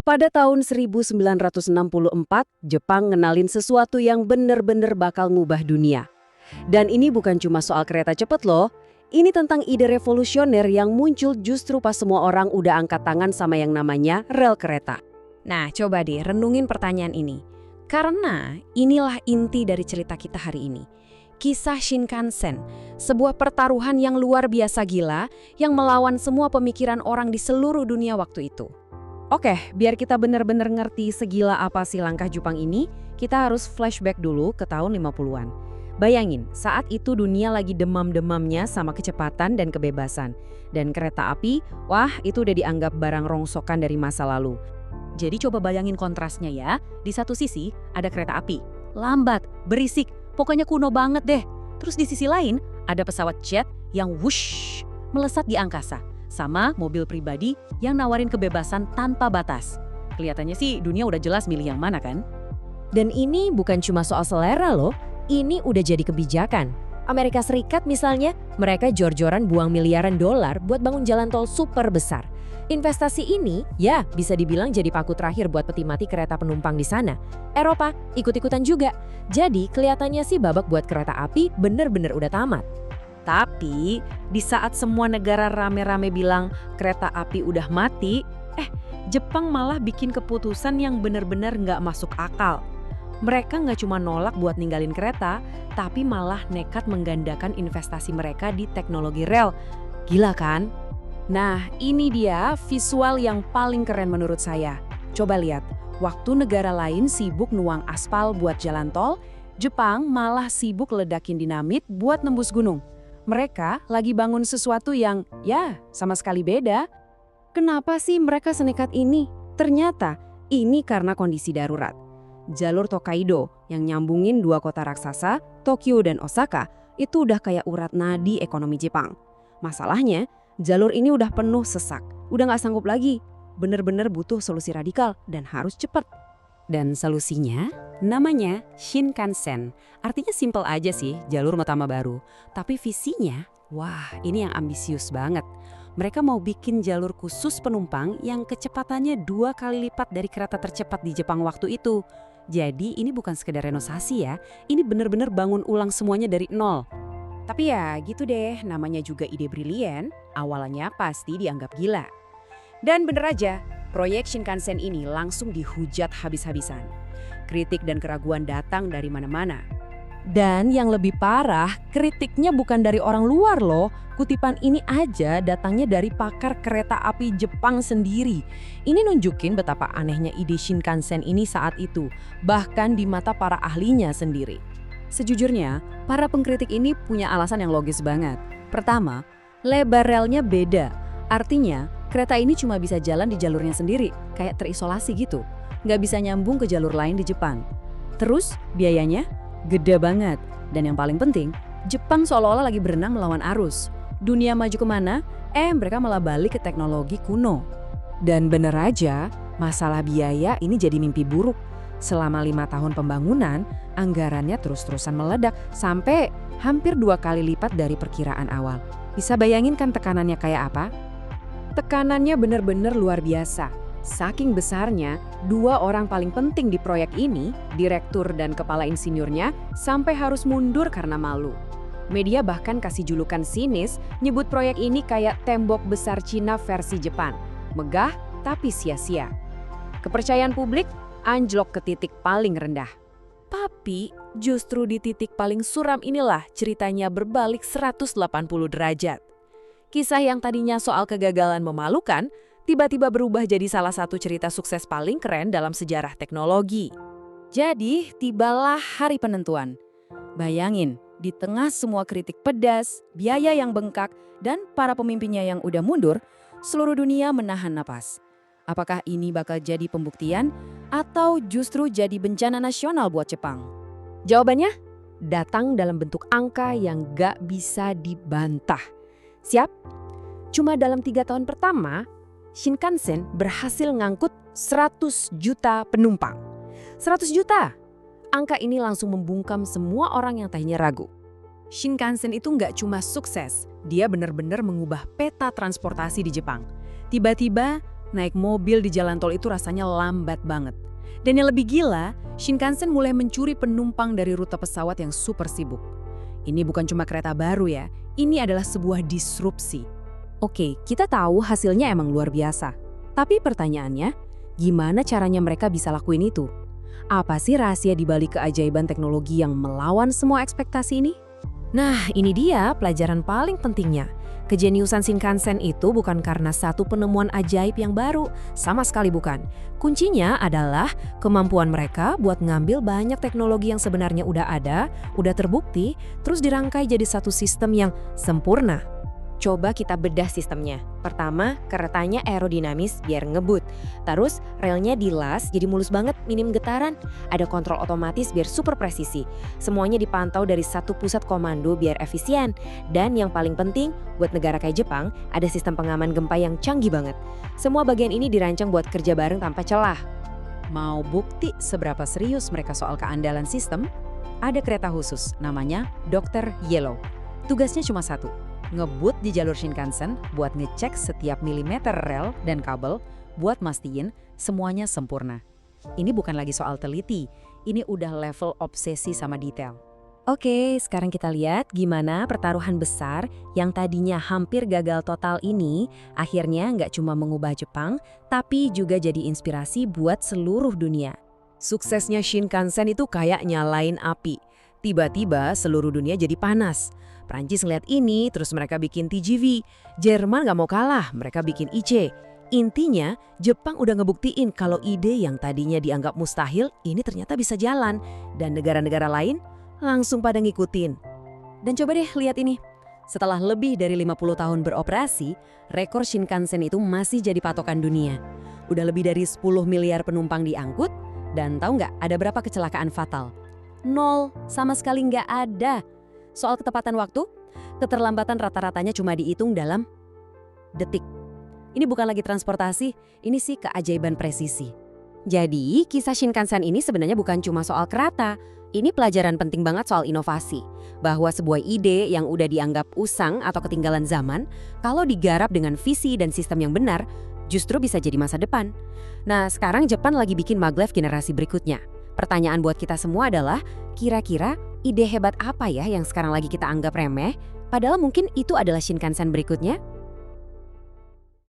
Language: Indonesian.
Pada tahun 1964, Jepang ngenalin sesuatu yang bener-bener bakal ngubah dunia. Dan ini bukan cuma soal kereta cepat loh. Ini tentang ide revolusioner yang muncul justru pas semua orang udah angkat tangan sama yang namanya rel kereta. Nah, coba deh renungin pertanyaan ini. Karena inilah inti dari cerita kita hari ini. Kisah Shinkansen, sebuah pertaruhan yang luar biasa gila yang melawan semua pemikiran orang di seluruh dunia waktu itu. Oke, biar kita bener-bener ngerti segila apa sih langkah Jepang ini, kita harus flashback dulu ke tahun 50-an. Bayangin, saat itu dunia lagi demam-demamnya sama kecepatan dan kebebasan. Dan kereta api, wah itu udah dianggap barang rongsokan dari masa lalu. Jadi coba bayangin kontrasnya ya. Di satu sisi ada kereta api, lambat, berisik, pokoknya kuno banget deh. Terus di sisi lain ada pesawat jet yang wush, melesat di angkasa. Sama mobil pribadi yang nawarin kebebasan tanpa batas. Kelihatannya sih dunia udah jelas milih yang mana kan? Dan ini bukan cuma soal selera loh, ini udah jadi kebijakan. Amerika Serikat misalnya, mereka jor-joran buang miliaran dolar buat bangun jalan tol super besar. Investasi ini, ya bisa dibilang jadi paku terakhir buat peti mati kereta penumpang di sana. Eropa ikut-ikutan juga. Jadi kelihatannya sih babak buat kereta api bener-bener udah tamat. Tapi di saat semua negara rame-rame bilang kereta api udah mati, Jepang malah bikin keputusan yang bener-bener nggak masuk akal. Mereka nggak cuma nolak buat ninggalin kereta, tapi malah nekat menggandakan investasi mereka di teknologi rel. Gila kan? Nah, ini dia visual yang paling keren menurut saya. Coba lihat, waktu negara lain sibuk nuang aspal buat jalan tol, Jepang malah sibuk ledakin dinamit buat nembus gunung. Mereka lagi bangun sesuatu yang, ya, sama sekali beda. Kenapa sih mereka senekat ini? Ternyata ini karena kondisi darurat. Jalur Tokaido yang nyambungin dua kota raksasa, Tokyo dan Osaka, itu udah kayak urat nadi ekonomi Jepang. Masalahnya, jalur ini udah penuh sesak, udah nggak sanggup lagi. Bener-bener butuh solusi radikal dan harus cepat. Dan solusinya namanya Shinkansen. Artinya simpel aja sih, jalur utama baru. Tapi visinya, wah ini yang ambisius banget. Mereka mau bikin jalur khusus penumpang yang kecepatannya 2 kali lipat dari kereta tercepat di Jepang waktu itu. Jadi ini bukan sekedar renovasi ya, ini bener-bener bangun ulang semuanya dari nol. Tapi ya gitu deh, namanya juga ide brilian, awalnya pasti dianggap gila. Dan bener aja, proyek Shinkansen ini langsung dihujat habis-habisan. Kritik dan keraguan datang dari mana-mana. Dan yang lebih parah, kritiknya bukan dari orang luar loh. Kutipan ini aja datangnya dari pakar kereta api Jepang sendiri. Ini nunjukin betapa anehnya ide Shinkansen ini saat itu, bahkan di mata para ahlinya sendiri. Sejujurnya, para pengkritik ini punya alasan yang logis banget. Pertama, lebar relnya beda. Artinya, kereta ini cuma bisa jalan di jalurnya sendiri, kayak terisolasi gitu. Nggak bisa nyambung ke jalur lain di Jepang. Terus, biayanya gede banget. Dan yang paling penting, Jepang seolah-olah lagi berenang melawan arus. Dunia maju kemana? Mereka malah balik ke teknologi kuno. Dan bener aja, masalah biaya ini jadi mimpi buruk. Selama 5 tahun pembangunan, anggarannya terus-terusan meledak sampai hampir 2 kali lipat dari perkiraan awal. Bisa bayangin kan tekanannya kayak apa? Tekanannya bener-bener luar biasa. Saking besarnya, 2 orang paling penting di proyek ini, direktur dan kepala insinyurnya, sampai harus mundur karena malu. Media bahkan kasih julukan sinis, nyebut proyek ini kayak tembok besar Cina versi Jepang. Megah tapi sia-sia. Kepercayaan publik anjlok ke titik paling rendah. Tapi justru di titik paling suram inilah ceritanya berbalik 180 derajat. Kisah yang tadinya soal kegagalan memalukan, tiba-tiba berubah jadi salah satu cerita sukses paling keren dalam sejarah teknologi. Jadi, tibalah hari penentuan. Bayangin, di tengah semua kritik pedas, biaya yang bengkak, dan para pemimpinnya yang udah mundur, seluruh dunia menahan napas. Apakah ini bakal jadi pembuktian atau justru jadi bencana nasional buat Jepang? Jawabannya datang dalam bentuk angka yang gak bisa dibantah. Siap? Cuma dalam 3 tahun pertama, Shinkansen berhasil ngangkut 100 juta penumpang. 100 juta! Angka ini langsung membungkam semua orang yang tadinya ragu. Shinkansen itu nggak cuma sukses, dia benar-benar mengubah peta transportasi di Jepang. Tiba-tiba, Naik mobil di jalan tol itu rasanya lambat banget. Dan yang lebih gila, Shinkansen mulai mencuri penumpang dari rute pesawat yang super sibuk. Ini bukan cuma kereta baru ya, ini adalah sebuah disrupsi. Oke, kita tahu hasilnya emang luar biasa. Tapi pertanyaannya, gimana caranya mereka bisa lakuin itu? Apa sih rahasia di balik keajaiban teknologi yang melawan semua ekspektasi ini? Nah, ini dia pelajaran paling pentingnya. Kejeniusan Shinkansen itu bukan karena satu penemuan ajaib yang baru, sama sekali bukan. Kuncinya adalah kemampuan mereka buat ngambil banyak teknologi yang sebenarnya udah ada, udah terbukti, terus dirangkai jadi satu sistem yang sempurna. Coba kita bedah sistemnya. Pertama, keretanya aerodinamis biar ngebut. Terus, relnya dilas jadi mulus banget, minim getaran. Ada kontrol otomatis biar super presisi. Semuanya dipantau dari satu pusat komando biar efisien. Dan yang paling penting, buat negara kayak Jepang, ada sistem pengaman gempa yang canggih banget. Semua bagian ini dirancang buat kerja bareng tanpa celah. Mau bukti seberapa serius mereka soal keandalan sistem? Ada kereta khusus, namanya Dr. Yellow. Tugasnya cuma satu, ngebut di jalur Shinkansen buat ngecek setiap milimeter rel dan kabel buat mastiin semuanya sempurna. Ini bukan lagi soal teliti, ini udah level obsesi sama detail. Oke, sekarang kita lihat gimana pertaruhan besar yang tadinya hampir gagal total ini akhirnya nggak cuma mengubah Jepang, tapi juga jadi inspirasi buat seluruh dunia. Suksesnya Shinkansen itu kayak nyalain api. Tiba-tiba seluruh dunia jadi panas. Prancis ngeliat ini, terus mereka bikin TGV. Jerman nggak mau kalah, mereka bikin IC. Intinya, Jepang udah ngebuktiin kalau ide yang tadinya dianggap mustahil, ini ternyata bisa jalan. Dan negara-negara lain langsung pada ngikutin. Dan coba deh lihat ini. Setelah lebih dari 50 tahun beroperasi, rekor Shinkansen itu masih jadi patokan dunia. Udah lebih dari 10 miliar penumpang diangkut, dan tahu nggak ada berapa kecelakaan fatal? 0, sama sekali nggak ada. Soal ketepatan waktu, keterlambatan rata-ratanya cuma dihitung dalam detik. Ini bukan lagi transportasi, ini sih keajaiban presisi. Jadi, kisah Shinkansen ini sebenarnya bukan cuma soal kereta. Ini pelajaran penting banget soal inovasi. Bahwa sebuah ide yang udah dianggap usang atau ketinggalan zaman, kalau digarap dengan visi dan sistem yang benar, justru bisa jadi masa depan. Nah, sekarang Jepang lagi bikin maglev generasi berikutnya. Pertanyaan buat kita semua adalah, kira-kira ide hebat apa ya yang sekarang lagi kita anggap remeh, padahal mungkin itu adalah Shinkansen berikutnya?